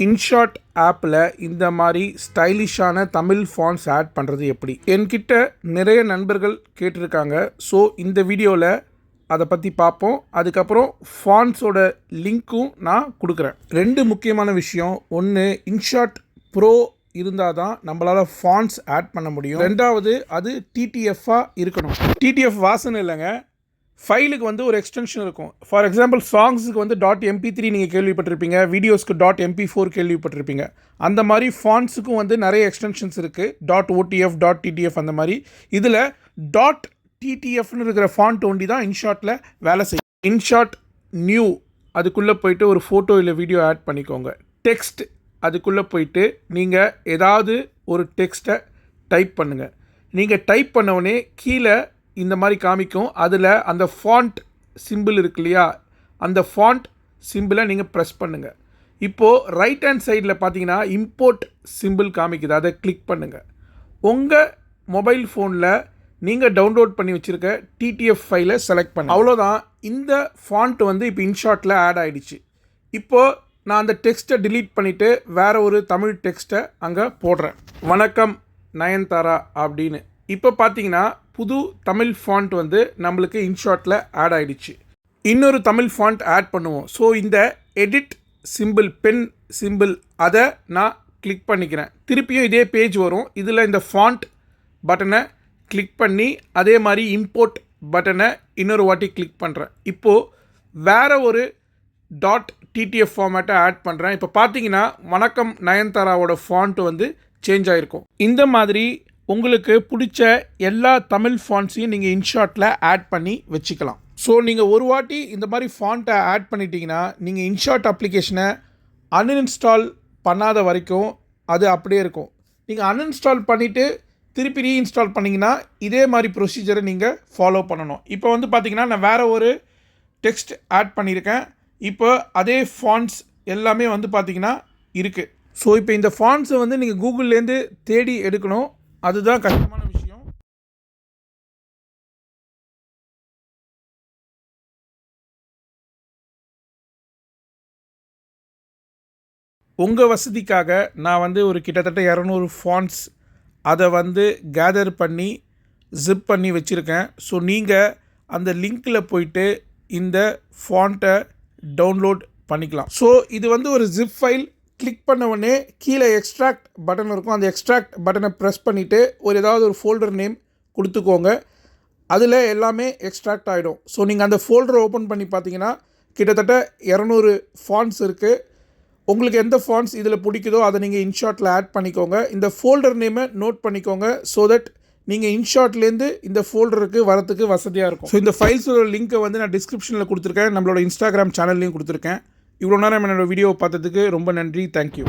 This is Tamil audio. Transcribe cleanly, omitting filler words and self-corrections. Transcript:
இன்ஷாட் ஆப்பில் இந்த மாதிரி ஸ்டைலிஷான தமிழ் ஃபாண்ட்ஸ் ஆட் பண்ணுறது எப்படி? என்கிட்ட நிறைய நண்பர்கள் கேட்டிருக்காங்க. ஸோ இந்த வீடியோவில் அதை பற்றி பார்ப்போம். அதுக்கப்புறம் ஃபாண்ட்ஸோட லிங்க்கும் நான் கொடுக்குறேன். ரெண்டு முக்கியமான விஷயம். ஒன்று, இன்ஷாட் ப்ரோ இருந்தால் தான் நம்மளால் ஃபாண்ட்ஸ் ஆட் பண்ண முடியும். ரெண்டாவது, அது டிடிஎஃப்பாக இருக்கணும். டிடிஎஃப் வாசனை இல்லைங்க, ஃபைலுக்கு வந்து ஒரு எக்ஸ்டென்ஷன் இருக்கும். ஃபார் எக்ஸாம்பிள் சாங்ஸுக்கு வந்து .mp3 நீங்கள் கேள்விப்பட்டிருப்பீங்க, வீடியோஸ்க்கு .mp4 கேள்விப்பட்டிருப்பீங்க. அந்த மாதிரி ஃபாண்ட்ஸுக்கும் வந்து நிறைய எக்ஸ்டென்ஷன்ஸ் இருக்குது. .otf .ttf அந்த மாதிரி. இதில் .ttfன்னு இருக்கிற ஃபாண்ட் ஒண்டி தான் இன்ஷாட்டில் வேலை செய்யும். இன்ஷாட் நியூ அதுக்குள்ளே போயிட்டு ஒரு ஃபோட்டோ இல்லை வீடியோ ஆட் பண்ணிக்கோங்க. டெக்ஸ்ட் அதுக்குள்ளே போயிட்டு நீங்கள் ஏதாவது ஒரு டெக்ஸ்ட்டை டைப் பண்ணுங்கள். நீங்கள் டைப் பண்ணவுடனே கீழே இந்த மாதிரி காமிக்கும். அதில் அந்த ஃபாண்ட் சிம்பிள் இருக்கு இல்லையா, அந்த ஃபாண்ட் சிம்பிளை நீங்கள் ப்ரெஸ் பண்ணுங்கள். இப்போது ரைட் ஹேண்ட் சைடில் பார்த்தீங்கன்னா இம்போர்ட் சிம்பிள் காமிக்குது, அதை கிளிக் பண்ணுங்கள். உங்கள் மொபைல் ஃபோனில் நீங்கள் டவுன்லோட் பண்ணி வச்சுருக்க டிடிஎஃப் ஃபைலை செலக்ட் பண்ணுங்கள். அவ்வளோதான். இந்த ஃபாண்ட் வந்து இப்போ இன்ஷாட்டில் ஆட் ஆகிடுச்சு. இப்போது நான் அந்த டெக்ஸ்ட்டை டிலீட் பண்ணிவிட்டு வேறு ஒரு தமிழ் டெக்ஸ்ட்டை அங்கே போடுறேன். வணக்கம் நயன்தாரா அப்படின்னு. இப்போ பார்த்தீங்கன்னா புது தமிழ் ஃபாண்ட் வந்து நம்மளுக்கு இன்ஷாட்டில் ஆட் ஆகிடுச்சு. இன்னொரு தமிழ் ஃபாண்ட் ஆட் பண்ணுவோம். ஸோ இந்த எடிட் சிம்பிள், பென் சிம்பிள், அதை நான் கிளிக் பண்ணிக்கிறேன். திருப்பியும் இதே பேஜ் வரும். இதில் இந்த ஃபாண்ட் பட்டனை கிளிக் பண்ணி அதே மாதிரி இம்போர்ட் பட்டனை இன்னொரு வாட்டி கிளிக் பண்ணுறேன். இப்போது வேறு ஒரு .ttf ஃபார்மேட்டை ஆட் பண்ணுறேன். இப்போ பார்த்தீங்கன்னா வணக்கம் நயன்தாராவோட ஃபாண்ட் வந்து சேஞ்ச் ஆகிருக்கும். இந்த மாதிரி உங்களுக்கு பிடிச்ச எல்லா தமிழ் ஃபாண்ட்ஸையும் நீங்கள் இன்ஷாட்டில் ஆட் பண்ணி வச்சுக்கலாம். ஸோ நீங்கள் ஒரு வாட்டி இந்த மாதிரி ஃபாண்ட்டை ஆட் பண்ணிட்டீங்கன்னா நீங்கள் இன்ஷாட் அப்ளிகேஷனை அன்இன்ஸ்டால் பண்ணாத வரைக்கும் அது அப்படியே இருக்கும். நீங்கள் அன்இன்ஸ்டால் பண்ணிவிட்டு திருப்பி ரீஇன்ஸ்டால் பண்ணிங்கன்னா இதே மாதிரி ப்ரொசீஜரை நீங்கள் ஃபாலோ பண்ணணும். இப்போ வந்து பார்த்திங்கன்னா நான் வேறு ஒரு டெக்ஸ்ட் ஆட் பண்ணியிருக்கேன். இப்போ அதே ஃபாண்ட்ஸ் எல்லாமே வந்து பார்த்திங்கன்னா இருக்குது. ஸோ இப்போ இந்த ஃபாண்ட்ஸை வந்து நீங்கள் கூகுள்லேருந்து தேடி எடுக்கணும். அதுதான் கஷ்டமான விஷயம். உங்கள் வசதிக்காக நான் வந்து ஒரு கிட்டத்தட்ட 200 ஃபாண்ட்ஸ் அதை வந்து கேதர் பண்ணி ஜிப் பண்ணி வச்சுருக்கேன். ஸோ நீங்கள் அந்த லிங்க்கில் போயிட்டு இந்த ஃபாண்ட்டை டவுன்லோட் பண்ணிக்கலாம். ஸோ இது வந்து ஒரு ஜிப் ஃபைல். கிளிக் பண்ண உடனே கீழே எக்ஸ்ட்ராக்ட் பட்டன் இருக்கும். அந்த எக்ஸ்ட்ராக்ட் பட்டனை ப்ரெஸ் பண்ணிவிட்டு ஏதாவது ஒரு ஃபோல்டர் நேம் கொடுத்துக்கோங்க. அதில் எல்லாமே எக்ஸ்ட்ராக்ட் ஆகிடும். ஸோ நீங்கள் அந்த ஃபோல்டரை ஓப்பன் பண்ணி பார்த்தீங்கன்னா கிட்டத்தட்ட 200 ஃபாண்ட்ஸ் இருக்குது. உங்களுக்கு எந்த ஃபாண்ட்ஸ் இதில் பிடிக்குதோ அதை நீங்கள் இன்ஷாட்டில் ஆட் பண்ணிக்கோங்க. இந்த ஃபோல்டர் நேமை நோட் பண்ணிக்கோங்க. ஸோ தட் நீங்கள் இன்ஷாட்லேருந்து இந்த ஃபோல்டருக்கு வரத்துக்கு வசதியாக இருக்கும். ஸோ இந்த ஃபைல்ஸோட லிங்க்கை வந்து நான் டிஸ்கிரிப்ஷனில் கொடுத்துருக்கேன். நம்மளோட இன்ஸ்டாகிராம் சேனல்லையும் கொடுத்துருக்கேன். இவ்வளோ நேரம் என்னோடய வீடியோவை பார்த்ததுக்கு ரொம்ப நன்றி. தேங்க்யூ.